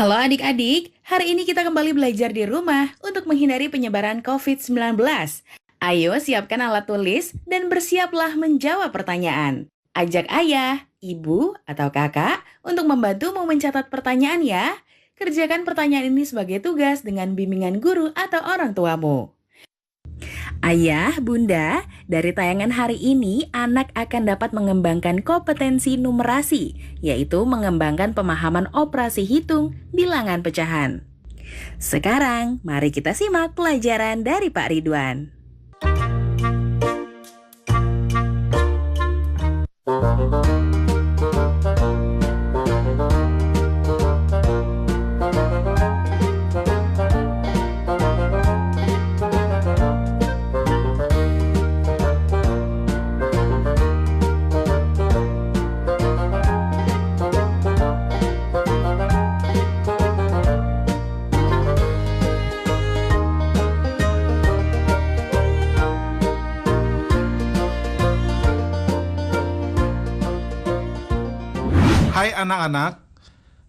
Halo adik-adik, hari ini kita kembali belajar di rumah untuk menghindari penyebaran COVID-19. Ayo siapkan alat tulis dan bersiaplah menjawab pertanyaan. Ajak ayah, ibu, atau kakak untuk membantumu mencatat pertanyaan ya. Kerjakan pertanyaan ini sebagai tugas dengan bimbingan guru atau orang tuamu. Ayah, bunda, dari tayangan hari ini anak akan dapat mengembangkan kompetensi numerasi, yaitu mengembangkan pemahaman operasi hitung bilangan pecahan. Sekarang, mari kita simak pelajaran dari Pak Ridwan. Hai anak-anak,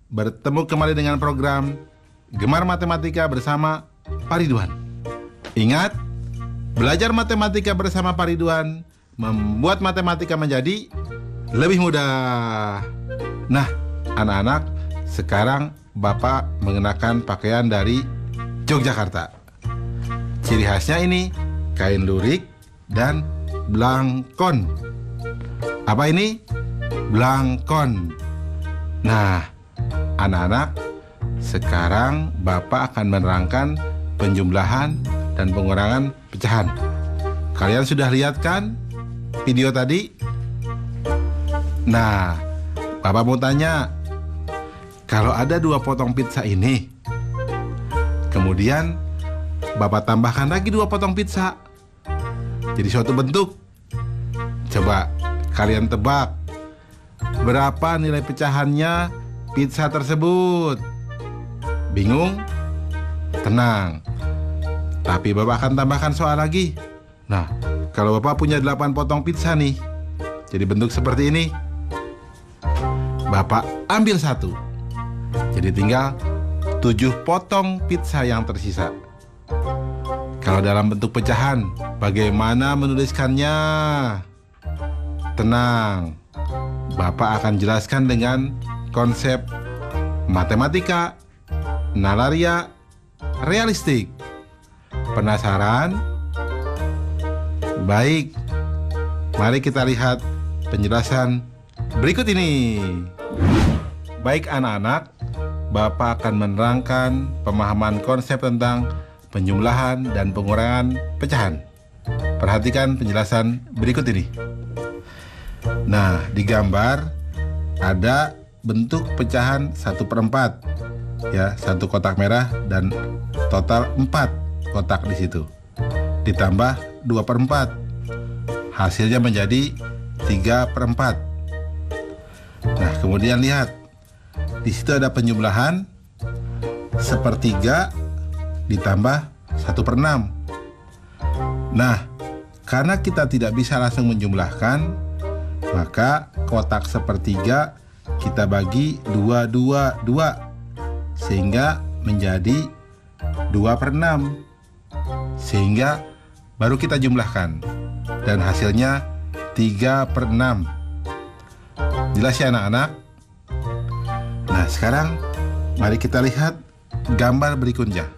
bertemu kembali dengan program Gemar Matematika bersama Pak Ridwan. Ingat, belajar matematika bersama Pak Ridwan membuat matematika menjadi lebih mudah. Nah, anak-anak, sekarang Bapak mengenakan pakaian dari Yogyakarta. Ciri khasnya ini kain lurik dan blangkon. Apa ini? Blangkon. Nah, anak-anak, sekarang Bapak akan menerangkan penjumlahan dan pengurangan pecahan. Kalian sudah lihat kan video tadi? Nah, Bapak mau tanya, kalau ada 2 potong pizza ini, kemudian Bapak tambahkan lagi 2 potong pizza, jadi suatu bentuk. Coba kalian tebak, berapa nilai pecahannya pizza tersebut? Bingung? Tenang. Tapi Bapak akan tambahkan soal lagi. Nah, kalau Bapak punya 8 potong pizza nih, jadi bentuk seperti ini. Bapak ambil 1. Jadi tinggal 7 potong pizza yang tersisa. Kalau dalam bentuk pecahan, bagaimana menuliskannya? Tenang. Bapak akan jelaskan dengan konsep matematika, nalaria, realistik. Penasaran? Baik, mari kita lihat penjelasan berikut ini. Baik anak-anak, Bapak akan menerangkan pemahaman konsep tentang penjumlahan dan pengurangan pecahan. Perhatikan penjelasan berikut ini. Nah, di gambar ada bentuk pecahan 1/4, ya, 1 kotak merah dan total 4 kotak di situ. Ditambah 2/4, hasilnya menjadi 3/4. Nah, kemudian lihat, di situ ada penjumlahan 1/3 ditambah 1/6. Nah, karena kita tidak bisa langsung menjumlahkan, maka kotak 1/3 kita bagi 2 sehingga menjadi 2/6, sehingga baru kita jumlahkan dan hasilnya 3/6. Jelas ya anak-anak? Nah, sekarang mari kita lihat gambar berikutnya,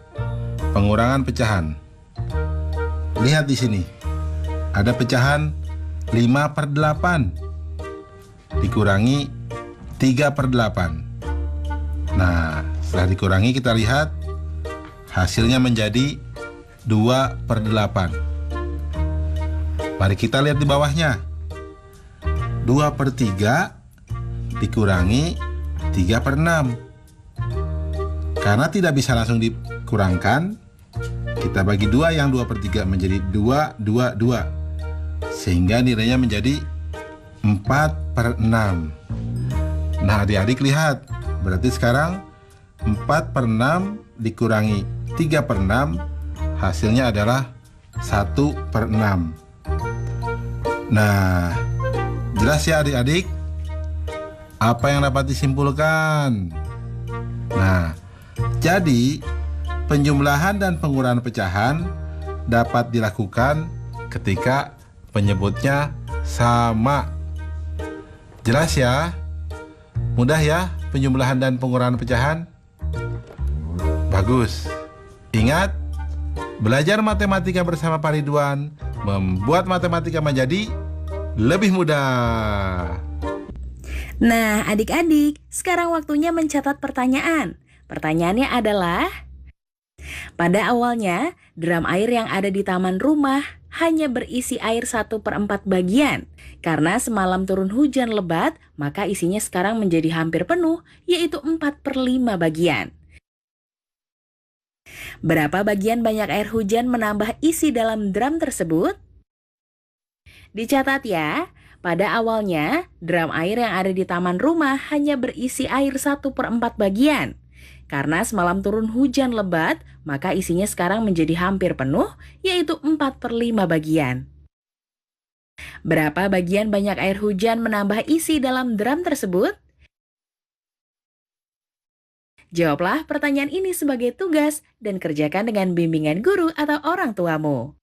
pengurangan pecahan. Lihat di sini, ada pecahan 5/8 dikurangi 3/8. Nah, setelah dikurangi kita lihat hasilnya menjadi 2/8. Mari kita lihat di bawahnya. 2/3 dikurangi 3/6. Karena tidak bisa langsung dikurangkan, kita bagi 2 yang 2/3 menjadi 2, sehingga nilainya menjadi 4/6. Nah, adik-adik lihat, berarti sekarang 4/6 dikurangi 3/6, hasilnya adalah 1/6. Nah, jelas ya adik-adik? Apa yang dapat disimpulkan? Nah, Jadi, penjumlahan dan pengurangan pecahan dapat dilakukan ketika penyebutnya sama. Jelas ya? Mudah ya penjumlahan dan pengurangan pecahan? Bagus. Ingat, belajar matematika bersama Pak Ridwan membuat matematika menjadi lebih mudah. Nah, adik-adik, sekarang waktunya mencatat pertanyaan. Pertanyaannya adalah, pada awalnya, drum air yang ada di taman rumah hanya berisi air 1/4 bagian. Karena semalam turun hujan lebat, maka isinya sekarang menjadi hampir penuh, yaitu 4/5 bagian. Berapa bagian banyak air hujan menambah isi dalam drum tersebut? Dicatat ya, pada awalnya, drum air yang ada di taman rumah hanya berisi air 1/4 bagian. Karena semalam turun hujan lebat, maka isinya sekarang menjadi hampir penuh, yaitu 4/5 bagian. Berapa bagian banyak air hujan menambah isi dalam drum tersebut? Jawablah pertanyaan ini sebagai tugas dan kerjakan dengan bimbingan guru atau orang tuamu.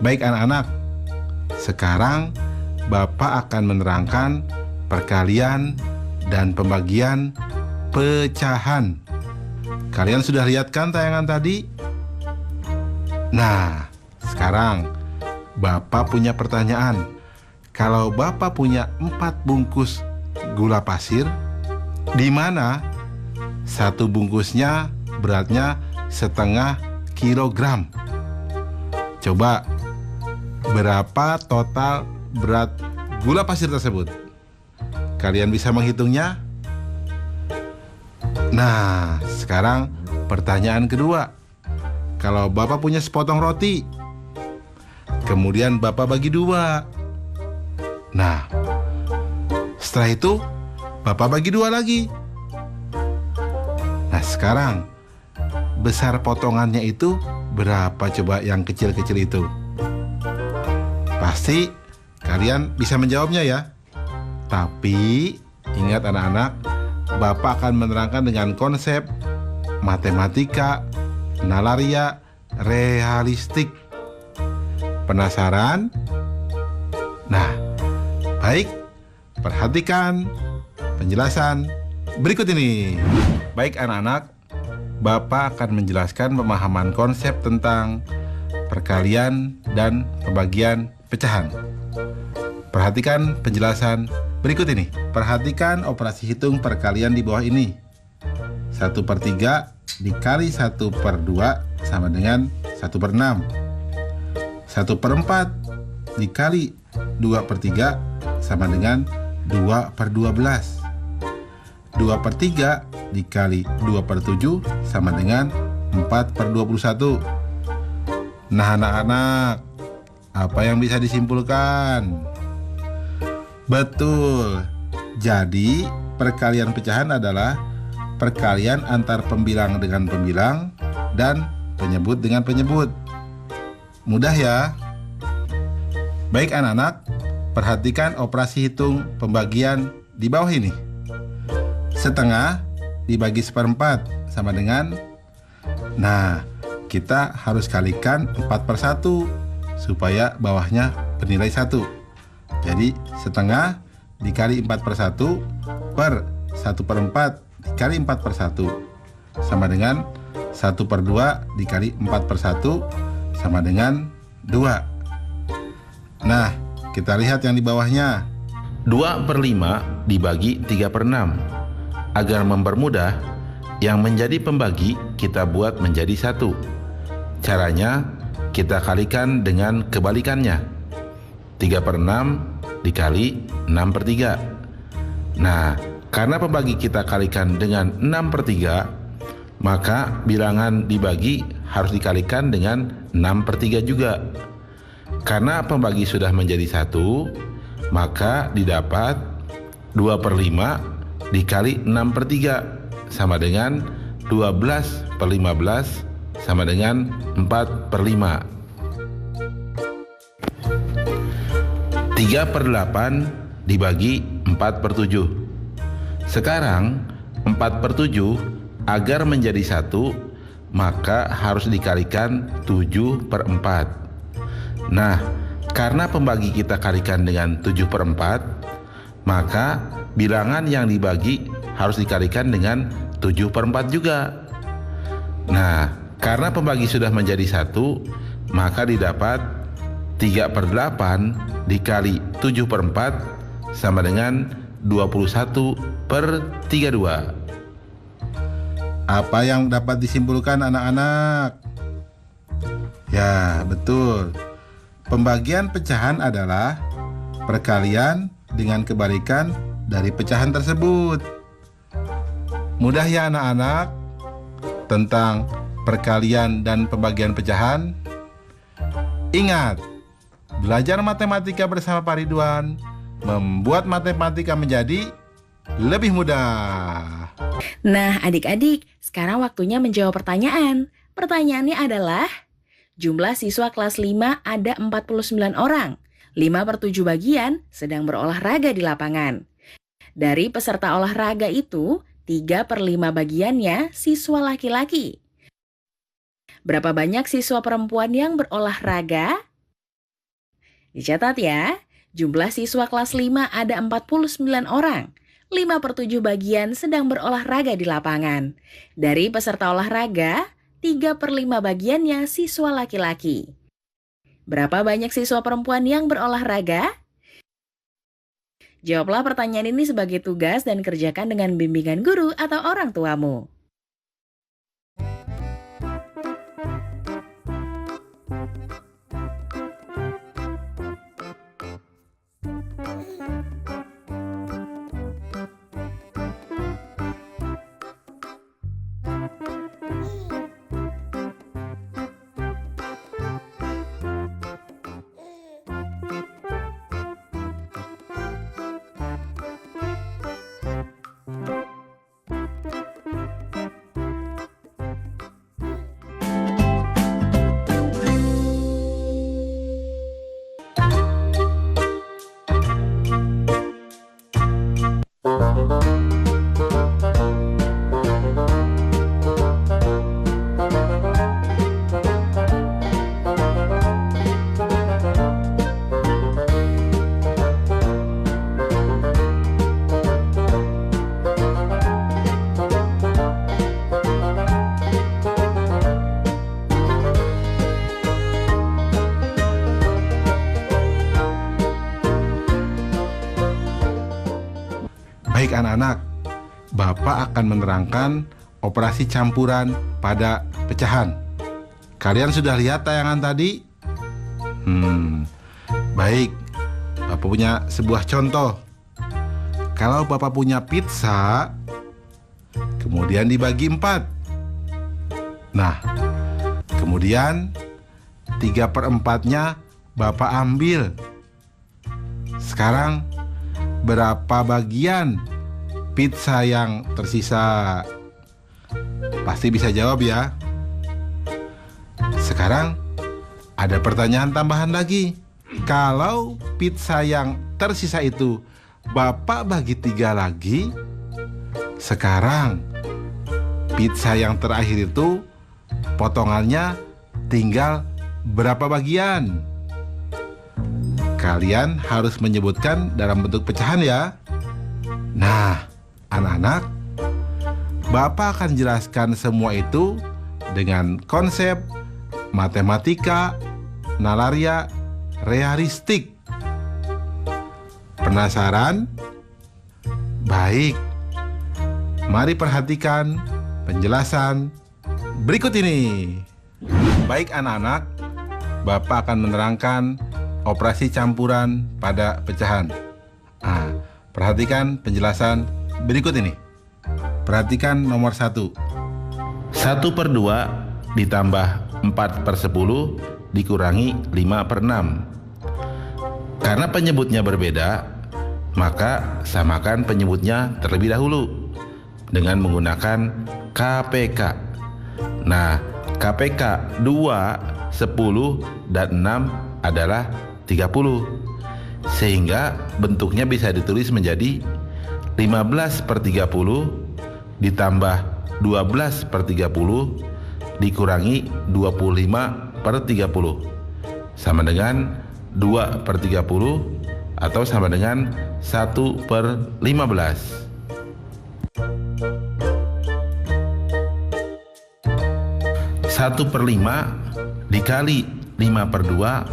Baik anak-anak, sekarang Bapak akan menerangkan perkalian dan pembagian pecahan. Kalian sudah lihat kan tayangan tadi? Nah, sekarang Bapak punya pertanyaan. Kalau Bapak punya 4 bungkus gula pasir, di mana satu bungkusnya beratnya 1/2 kilogram? Coba, berapa total berat gula pasir tersebut? Kalian bisa menghitungnya? Nah, sekarang pertanyaan kedua. Kalau Bapak punya sepotong roti, kemudian Bapak bagi 2. Nah, setelah itu Bapak bagi 2 lagi. Nah, sekarang besar potongannya itu berapa coba yang kecil-kecil itu? Pasti kalian bisa menjawabnya ya. Tapi ingat anak-anak, Bapak akan menerangkan dengan konsep matematika, nalaria, realistik. Penasaran? Nah, baik, perhatikan penjelasan berikut ini. Baik anak-anak, Bapak akan menjelaskan pemahaman konsep tentang perkalian dan pembagian pecahan. Perhatikan penjelasan berikut ini. Perhatikan operasi hitung perkalian di bawah ini. 1/3 dikali 1/2 sama dengan 1/6. 1/4 dikali 2/3 sama dengan 2/12. 2/3 dikali 2/7 sama dengan 4/21. Nah anak-anak, apa yang bisa disimpulkan? Betul. Jadi perkalian pecahan adalah perkalian antar pembilang dengan pembilang dan penyebut dengan penyebut. Mudah ya? Baik anak-anak, perhatikan operasi hitung pembagian di bawah ini. 1/2 dibagi seperempat sama dengan, nah kita harus kalikan 4/1 supaya bawahnya bernilai 1. Jadi setengah dikali 4/1 per 1/4 dikali 4/1 sama dengan 1/2 dikali 4/1 sama dengan 2. Nah, kita lihat yang di bawahnya. 2/5 dibagi 3/6. Agar mempermudah, yang menjadi pembagi kita buat menjadi 1. Caranya, kita kalikan dengan kebalikannya. 3/6 dikali 6/3. Nah, karena pembagi kita kalikan dengan 6/3, maka bilangan dibagi harus dikalikan dengan 6/3 juga. Karena pembagi sudah menjadi 1, maka didapat 2/5 dikali 6/3 sama dengan 12/15 sama dengan 4/5. 3/8 dibagi 4/7. Sekarang 4/7 agar menjadi 1, maka harus dikalikan 7/4. Nah, karena pembagi kita kalikan dengan 7/4, maka bilangan yang dibagi harus dikalikan dengan 7/4 juga. Nah, karena pembagi sudah menjadi 1, maka didapat 3/8 dikali 7/4 sama dengan 21/32. Apa yang dapat disimpulkan anak-anak? Ya, betul. Pembagian pecahan adalah perkalian dengan kebalikan dari pecahan tersebut. Mudah ya anak-anak tentang perkalian dan pembagian pecahan? Ingat, belajar matematika bersama Pak Ridwan membuat matematika menjadi lebih mudah. Nah, adik-adik, sekarang waktunya menjawab pertanyaan. Pertanyaannya adalah, jumlah siswa kelas 5 ada 49 orang. 5/7 bagian sedang berolahraga di lapangan. Dari peserta olahraga itu, 3/5 bagiannya siswa laki-laki. Berapa banyak siswa perempuan yang berolahraga? Dicatat ya, jumlah siswa kelas 5 ada 49 orang. 5/7 bagian sedang berolahraga di lapangan. Dari peserta olahraga, 3/5 bagiannya siswa laki-laki. Berapa banyak siswa perempuan yang berolahraga? Jawablah pertanyaan ini sebagai tugas dan kerjakan dengan bimbingan guru atau orang tuamu. Baik anak-anak, Bapak akan menerangkan operasi campuran pada pecahan. Kalian sudah lihat tayangan tadi? Baik, Bapak punya sebuah contoh. Kalau Bapak punya pizza, kemudian dibagi 4. Nah, kemudian 3/4-nya Bapak ambil. Sekarang berapa bagian pizza yang tersisa? Pasti bisa jawab ya. Sekarang ada pertanyaan tambahan lagi. Kalau pizza yang tersisa itu Bapak bagi 3 lagi, sekarang pizza yang terakhir itu potongannya tinggal berapa bagian? Kalian harus menyebutkan dalam bentuk pecahan ya. Nah, anak-anak, Bapak akan jelaskan semua itu dengan konsep matematika nalaria realistik. Penasaran? Baik, mari perhatikan penjelasan berikut ini. Baik anak-anak, Bapak akan menerangkan operasi campuran pada pecahan. Perhatikan penjelasan berikut ini. Perhatikan nomor 1. 1/2 ditambah 4/10 dikurangi 5/6. Karena penyebutnya berbeda, maka samakan penyebutnya terlebih dahulu dengan menggunakan KPK. Nah, KPK 2, 10, dan 6 adalah 30. Sehingga bentuknya bisa ditulis menjadi 15/30 ditambah 12/30 dikurangi 25/30 sama dengan 2/30 atau sama dengan 1/15. 1/5 dikali 5/2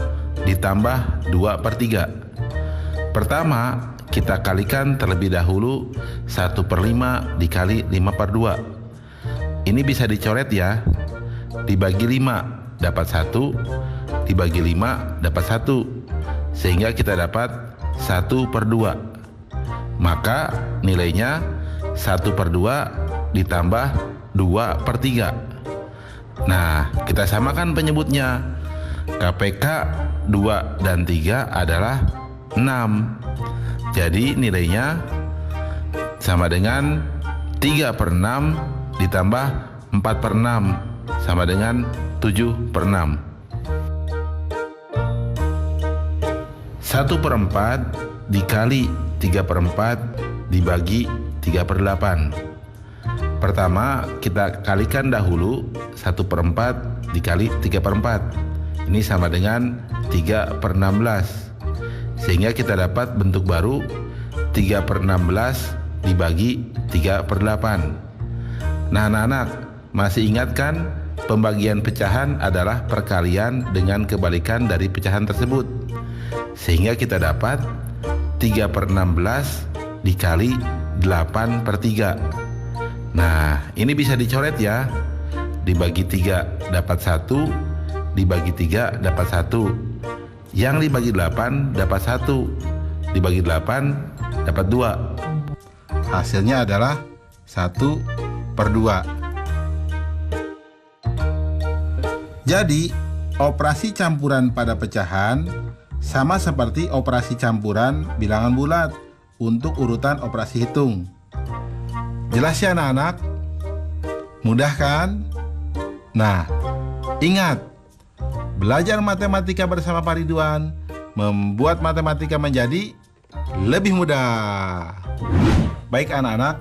ditambah 2/3. Pertama, kita kalikan terlebih dahulu 1/5 dikali 5/2. Ini bisa dicoret ya. Dibagi 5 dapat 1, dibagi 5 dapat 1. Sehingga kita dapat 1/2. Maka nilainya 1/2 ditambah 2/3. Nah, kita samakan penyebutnya. KPK 2 dan 3 adalah 6. Jadi nilainya sama dengan 3/6 ditambah 4/6 sama dengan 7/6. 1/4 dikali 3/4 dibagi 3/8. Pertama, kita kalikan dahulu 1/4 dikali 3/4. Ini sama dengan 3/16. Sehingga kita dapat bentuk baru 3/16 dibagi 3/8. Nah anak-anak, masih ingat kan pembagian pecahan adalah perkalian dengan kebalikan dari pecahan tersebut. Sehingga kita dapat 3/16 dikali 8/3. Nah ini bisa dicoret ya. Dibagi 3 dapat 1, dibagi 3 dapat 1. Yang dibagi 8 dapat 1, dibagi 8 dapat 2. Hasilnya adalah 1/2. Jadi, operasi campuran pada pecahan sama seperti operasi campuran bilangan bulat untuk urutan operasi hitung. Jelas ya anak-anak? Mudah kan? Nah, ingat, belajar matematika bersama Pak Ridwan membuat matematika menjadi lebih mudah. Baik anak-anak,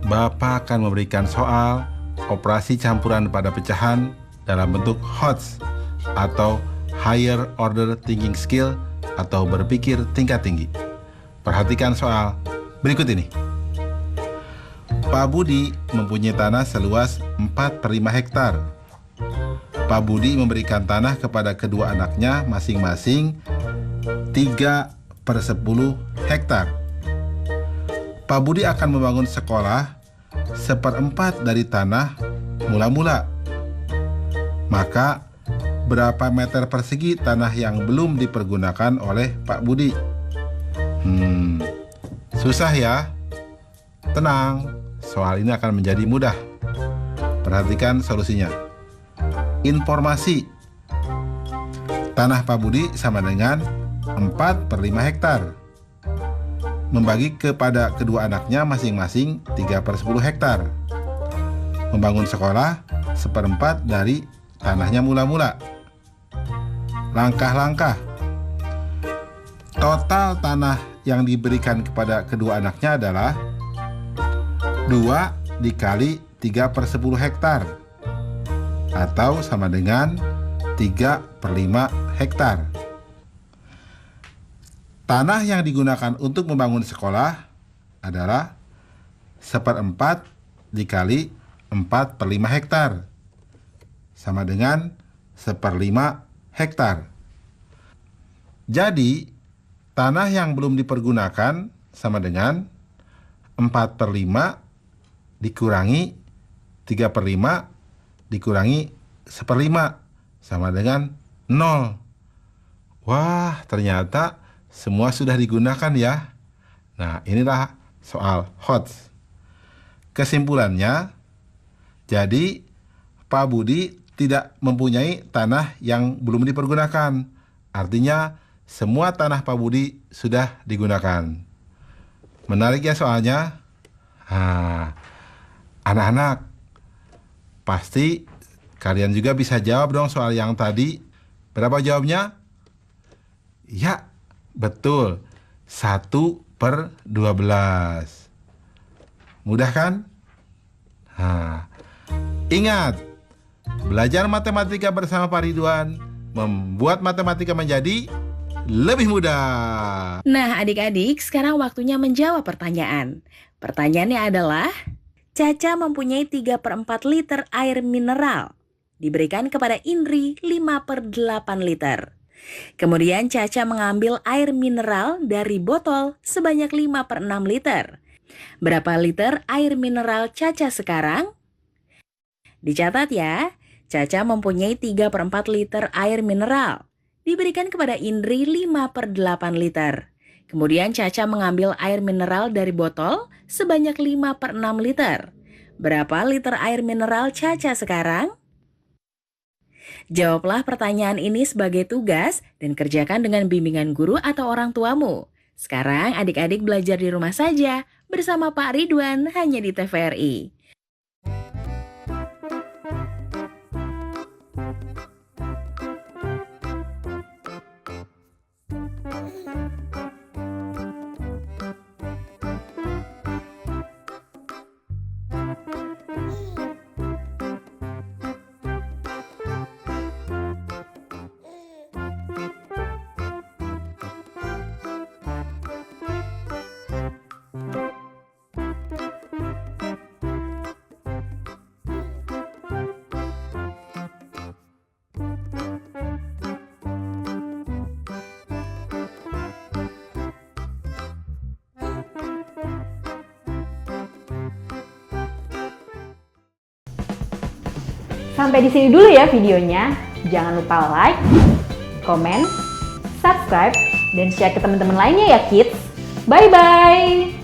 Bapak akan memberikan soal operasi campuran pada pecahan dalam bentuk HOTS atau Higher Order Thinking Skill atau berpikir tingkat tinggi. Perhatikan soal berikut ini. Pak Budi mempunyai tanah seluas 4/5 hektar. Pak Budi memberikan tanah kepada kedua anaknya masing-masing 3/10 hektar. Pak Budi akan membangun sekolah 1/4 dari tanah mula-mula. Maka berapa meter persegi tanah yang belum dipergunakan oleh Pak Budi? Susah ya? Tenang, soal ini akan menjadi mudah. Perhatikan solusinya. Informasi. Tanah Pak Budi sama dengan 4/5 hektar. Membagi kepada kedua anaknya masing-masing 3/10 hektar. Membangun sekolah 1/4 dari tanahnya mula-mula. Langkah-langkah. Total tanah yang diberikan kepada kedua anaknya adalah 2 dikali 3/10 hektar atau sama dengan 3/5 hektar. Tanah yang digunakan untuk membangun sekolah adalah 1/4 dikali 4/5 hektar sama dengan 1/5 hektar. Jadi, tanah yang belum dipergunakan sama dengan 4/5 dikurangi 3/5 dikurangi 1/5 sama dengan 0. Wah, ternyata semua sudah digunakan ya. Nah, inilah soal HOTS. Kesimpulannya, jadi Pak Budi tidak mempunyai tanah yang belum dipergunakan. Artinya, semua tanah Pak Budi sudah digunakan. Menarik ya soalnya? Anak-anak, pasti kalian juga bisa jawab dong soal yang tadi. Berapa jawabnya? Ya, betul. 1/12. Mudah kan? Ingat, belajar matematika bersama Pak Ridwan membuat matematika menjadi lebih mudah. Nah, adik-adik, sekarang waktunya menjawab pertanyaan. Pertanyaannya adalah, Caca mempunyai 3/4 liter air mineral. Diberikan kepada Indri 5/8 liter. Kemudian Caca mengambil air mineral dari botol sebanyak 5/6 liter. Berapa liter air mineral Caca sekarang? Dicatat ya, Caca mempunyai 3/4 liter air mineral. Diberikan kepada Indri 5/8 liter. Kemudian Caca mengambil air mineral dari botol sebanyak 5/6 liter. Berapa liter air mineral Caca sekarang? Jawablah pertanyaan ini sebagai tugas dan kerjakan dengan bimbingan guru atau orang tuamu. Sekarang adik-adik belajar di rumah saja bersama Pak Ridwan hanya di TVRI. Sampai di sini dulu ya videonya. Jangan lupa like, komen, subscribe, dan share ke teman-teman lainnya ya kids. Bye-bye!